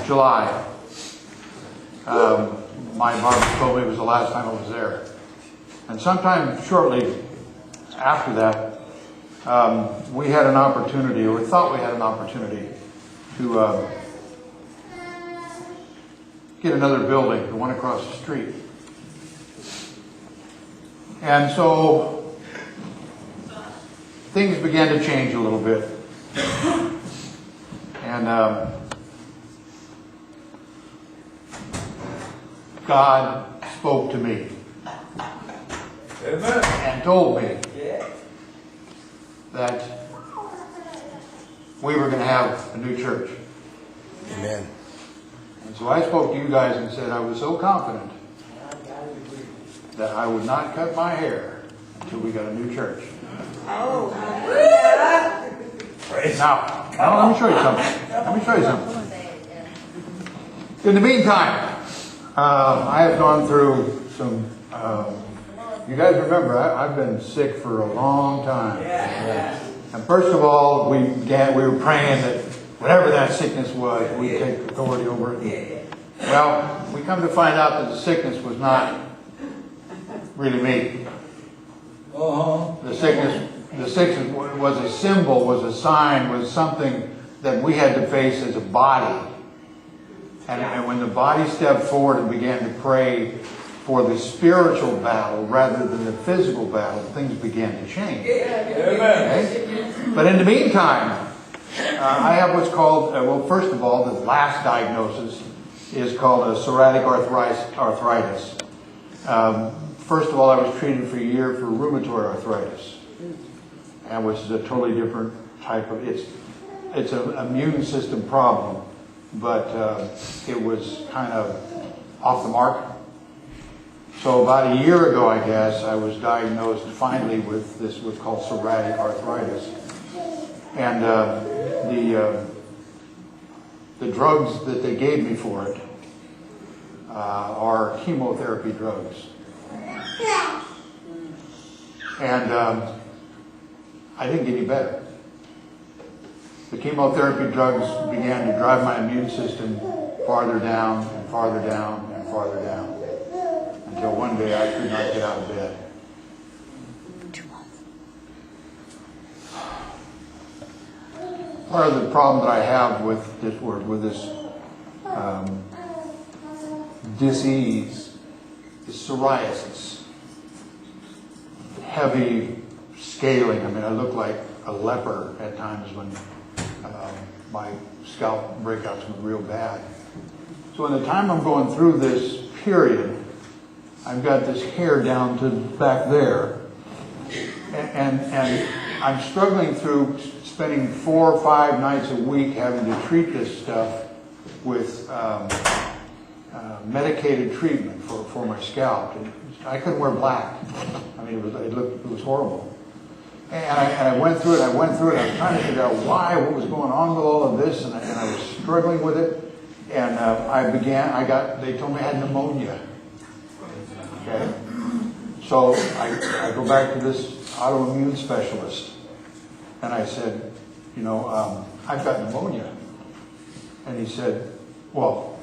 July. My barber told me it was the last time I was there. And sometime shortly after that, we had an opportunity, or we thought we had an opportunity, to get another building, the one across the street. And so things began to change a little bit. And God spoke to me. Amen. And told me that we were going to have a new church. Amen. And so I spoke to you guys and said I was so confident that I would not cut my hair until we got a new church. Oh. Now, let me show you something. In the meantime, I have gone through some. You guys remember, I've been sick for a long time. And first of all, we were praying that whatever that sickness was, we'd take authority over it. Well, we come to find out that the sickness was not really me. The sickness was a symbol, was a sign, was something that we had to face as a body. And when the body stepped forward and began to pray for the spiritual battle rather than the physical battle, things began to change. Okay? But in the meantime, I have what's called, well, first of all, the last diagnosis is called a psoriatic arthritis. First of all, I was treated for a year for rheumatoid arthritis, and which is a totally different type of, it's an immune system problem, but it was kind of off the mark. So about a year ago, I guess, I was diagnosed finally with this what's called psoriatic arthritis. And the drugs that they gave me for it are chemotherapy drugs. And I didn't get any better. The chemotherapy drugs began to drive my immune system farther down and farther down and farther down. Until one day I could not get out of bed. Part of the problem that I have with this disease is psoriasis. Heavy scaling. I mean, I look like a leper at times when my scalp breakouts were real bad. So in the time I'm going through this period, I've got this hair down to back there, and I'm struggling through spending 4 or 5 nights a week having to treat this stuff with medicated treatment for my scalp. And I couldn't wear black. I mean, it was horrible. And I went through it. I was trying to figure out what was going on with all of this, and I was struggling with it. And they told me I had pneumonia. Okay, so I go back to this autoimmune specialist, and I said, I've got pneumonia. And he said, well,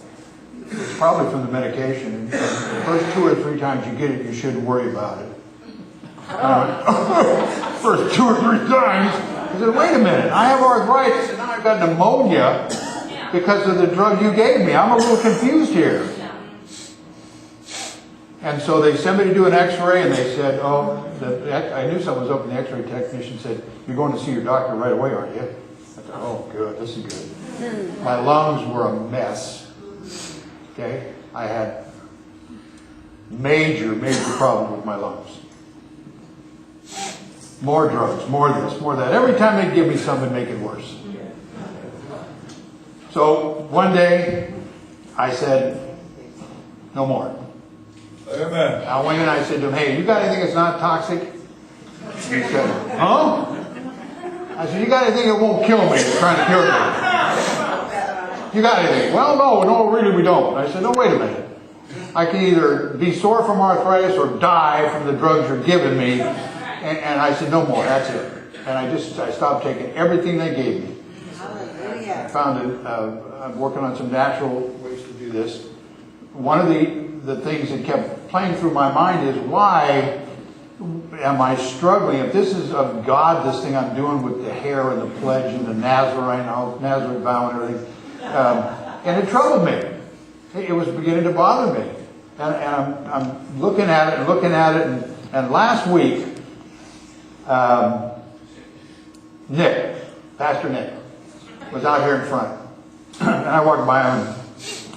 it's probably from the medication. And the first 2 or 3 times you get it, you shouldn't worry about it. First 2 or 3 times, I said, wait a minute, I have arthritis, and now I've got pneumonia because of the drug you gave me. I'm a little confused here. And so they sent me to do an x-ray, and they said, I knew something was up, and the x-ray technician said, you're going to see your doctor right away, aren't you? I thought, oh, good, this is good. My lungs were a mess. Okay? I had major problems with my lungs. More drugs, more this, more that. Every time they give me something, make it worse. So one day, I said, no more. Amen. I went in and I said to him, hey, you got anything that's not toxic? He said, huh? I said, you got anything that won't kill me? You're trying to kill me. You got anything? Well, no, really we don't. I said, no, wait a minute. I can either be sore from arthritis or die from the drugs you're giving me. And I said, no more, that's it. And I stopped taking everything they gave me. I'm working on some natural ways to do this. One of the things that kept playing through my mind is, why am I struggling? If this is of God, this thing I'm doing with the hair and the pledge and the Nazarite vow and everything, and it troubled me. It was beginning to bother me. And I'm looking at it, and last week, Pastor Nick, was out here in front. And I walked by him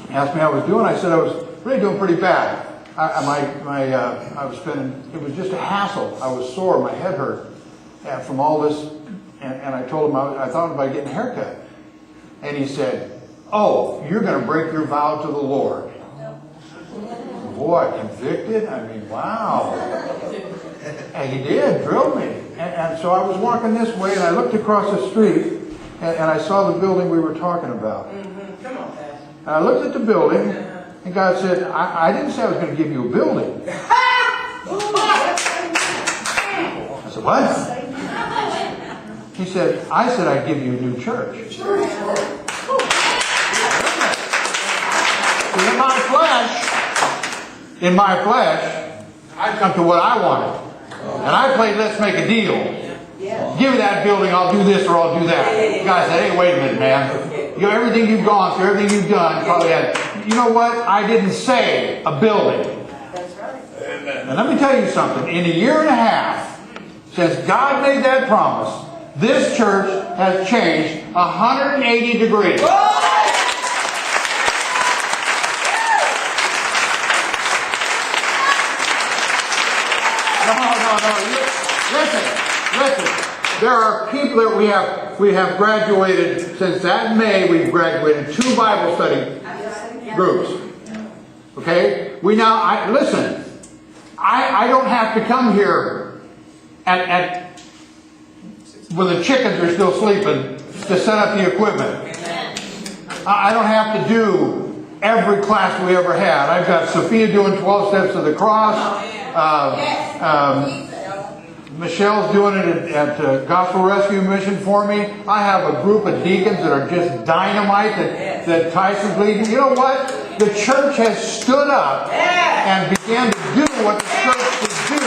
and asked me how I was doing. I said I was really doing pretty bad. I was spending, it was just a hassle. I was sore, my head hurt from all this. And I told him I thought about getting a haircut. And he said, "Oh, you're going to break your vow to the Lord." Boy, convicted? I mean, wow. And he did, drilled me. And so I was walking this way, and I looked across the street, and I saw the building we were talking about. Come on, Pastor. And I looked at the building, and God said, I didn't say I was going to give you a building. I said, what? He said, I said I'd give you a new church. In my flesh, I come to what I wanted. And I played let's make a deal. Give me that building, I'll do this or I'll do that. God said, hey, wait a minute, man. You know, everything you've gone through, everything you've done, probably had. You know what? I didn't say a building. That's right. And let me tell you something. In a year and a half, since God made that promise, this church has changed 180 degrees. Listen. There are people that we have graduated since that May. We've graduated 2 Bible study groups. Okay, listen. I don't have to come here at when the chickens are still sleeping to set up the equipment. I don't have to do every class we ever had. I've got Sophia doing 12 steps of the cross. Michelle's doing it at Gospel Rescue Mission for me. I have a group of deacons that are just dynamite that Tyson's leading. You know what? The church has stood up and began to do what the church should do.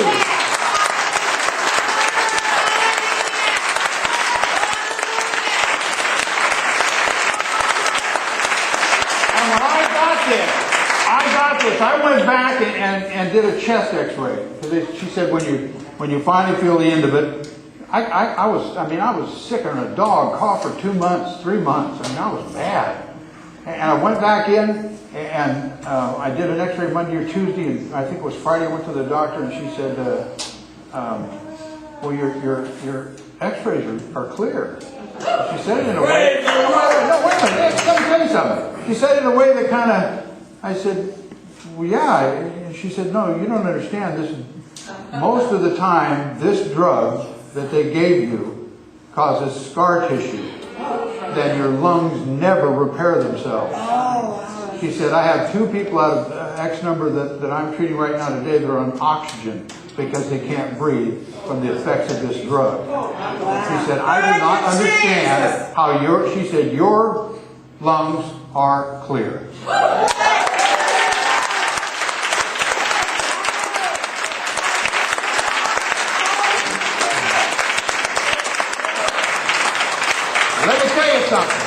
And when I got this. I went back and did a chest x-ray. She said when you finally feel the end of it, I was sicker than a dog, coughed for 2 months, 3 months. I mean, I was bad. And I went back in and I did an x-ray Monday or Tuesday, and I think it was Friday I went to the doctor, and she said, well, your x-rays are clear. She said it in a way... No, wait a minute. Let me tell you something. She said it in a way that kind of... I said, well, yeah. And she said, no, you don't understand. Most of the time, this drug that they gave you causes scar tissue. Then your lungs never repair themselves. She said, I have 2 people out of X number that I'm treating right now today that are on oxygen because they can't breathe from the effects of this drug. She said, I do not understand how your lungs are clear. Let me tell you something.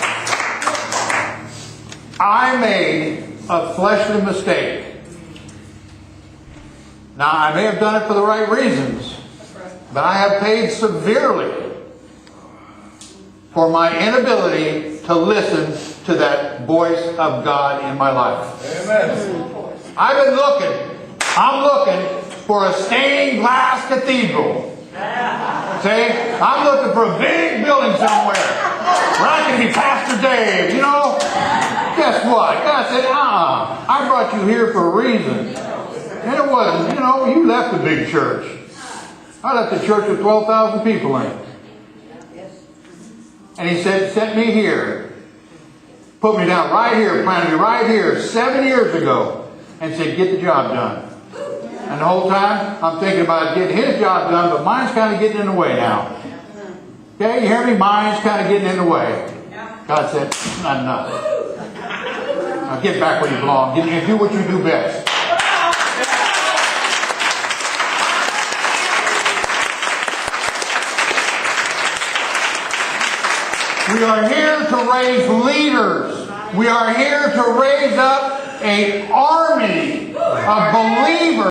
I made a fleshly mistake. Now, I may have done it for the right reasons, but I have paid severely for my inability to listen to that voice of God in my life. Amen. I'm looking for a stained glass cathedral. See? I'm looking for a big building somewhere where I can be Pastor Dave, you know? Guess what? God said, I brought you here for a reason. And it wasn't, you left the big church. I left the church with 12,000 people in it. And he said, set me here. Put me down right here, planted me right here 7 years ago. And said, get the job done. And the whole time, I'm thinking about getting his job done, but mine's kind of getting in the way now. Okay, you hear me? Mine's kind of getting in the way. God said, not enough. Now get back where you belong and do what you do best. We are here to raise leaders. We are here to raise up an army of believers.